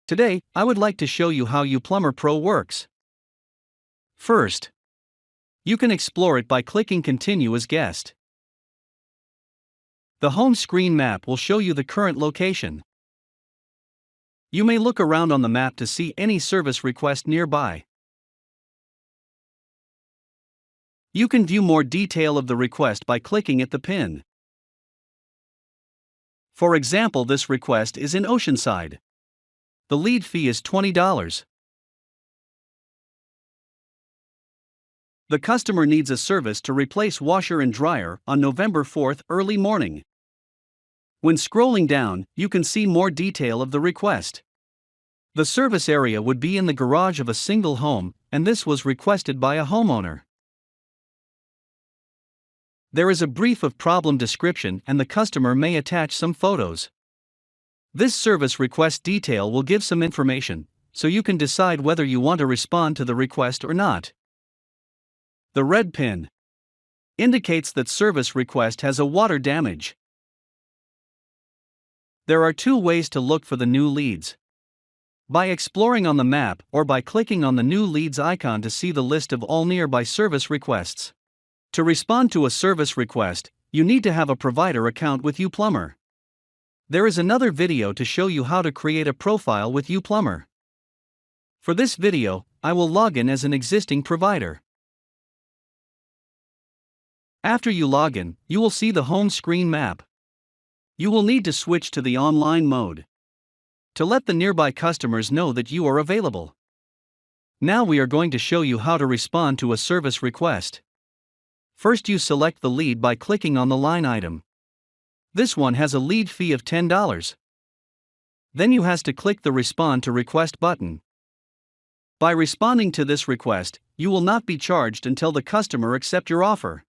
Today, I would like to show you how U-Plumber Pro works. First, you can explore it by clicking Continue as Guest. The home screen map will show you the current location. You may look around on the map to see any service request nearby. You can view more detail of the request by clicking at the pin. For example, this request is in Oceanside. The lead fee is $20. The customer needs a service to replace washer and dryer on November 4th early morning. When scrolling down, you can see more detail of the request. The service area would be in the garage of a single home, and this was requested by a homeowner. There is a brief of problem description and the customer may attach some photos. This service request detail will give some information, so you can decide whether you want to respond to the request or not. The red pin indicates that service request has a water damage. There are two ways to look for the new leads: by exploring on the map or by clicking on the new leads icon to see the list of all nearby service requests. To respond to a service request, you need to have a provider account with U-Plumber. There is another video to show you how to create a profile with U-Plumber. For this video, I will log in as an existing provider. After you log in, you will see the home screen map. You will need to switch to the online mode to let the nearby customers know that you are available. Now we are going to show you how to respond to a service request. First, you select the lead by clicking on the line item. This one has a lead fee of $10. Then you have to click the Respond to Request button. By responding to this request, you will not be charged until the customer accepts your offer.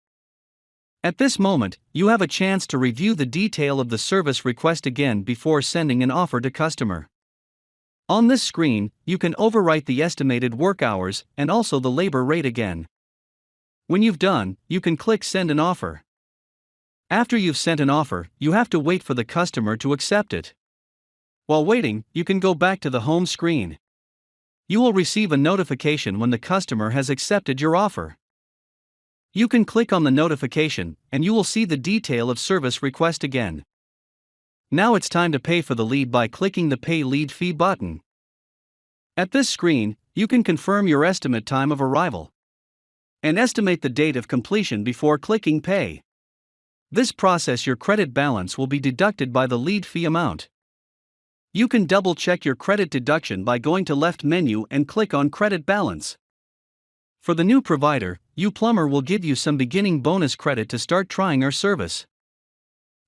At this moment, you have a chance to review the detail of the service request again before sending an offer to customer. On this screen, you can overwrite the estimated work hours and also the labor rate again. When you've done, you can click Send an Offer. After you've sent an offer, you have to wait for the customer to accept it. While waiting, you can go back to the home screen. You will receive a notification when the customer has accepted your offer. You can click on the notification, and you will see the detail of service request again. Now it's time to pay for the lead by clicking the Pay Lead Fee button. At this screen, you can confirm your estimate time of arrival and estimate the date of completion before clicking Pay. This process, your credit balance will be deducted by the lead fee amount. You can double-check your credit deduction by going to left menu and click on Credit Balance. For the new provider, U-Plumber will give you some beginning bonus credit to start trying our service.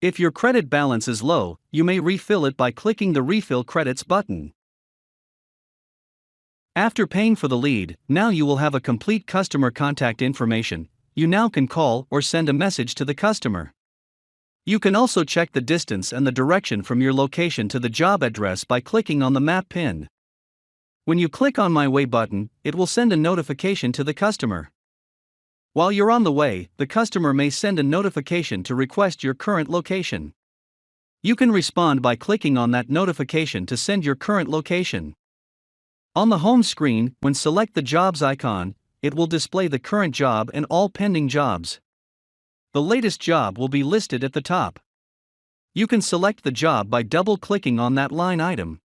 If your credit balance is low, you may refill it by clicking the Refill Credits button. After paying for the lead, now you will have a complete customer contact information. You now can call or send a message to the customer. You can also check the distance and the direction from your location to the job address by clicking on the map pin. When you click on My Way button, it will send a notification to the customer. While you're on the way, the customer may send a notification to request your current location. You can respond by clicking on that notification to send your current location. On the home screen, when select the jobs icon, it will display the current job and all pending jobs. The latest job will be listed at the top. You can select the job by double-clicking on that line item.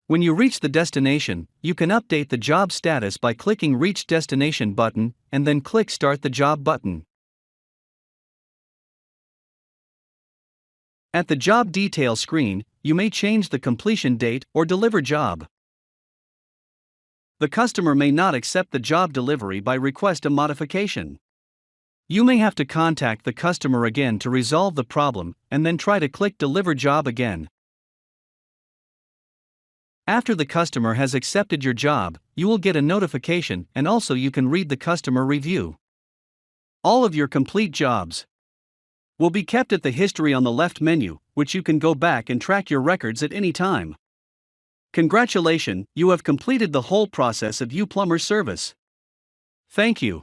When you reach the destination, you can update the job status by clicking Reach Destination button and then click Start the Job button. At the job detail screen, you may change the completion date or deliver job. The customer may not accept the job delivery by request a modification. You may have to contact the customer again to resolve the problem and then try to click Deliver Job again. After the customer has accepted your job, you will get a notification and also you can read the customer review. All of your complete jobs will be kept at the history on the left menu, which you can go back and track your records at any time. Congratulations, you have completed the whole process of U-Plumber service. Thank you.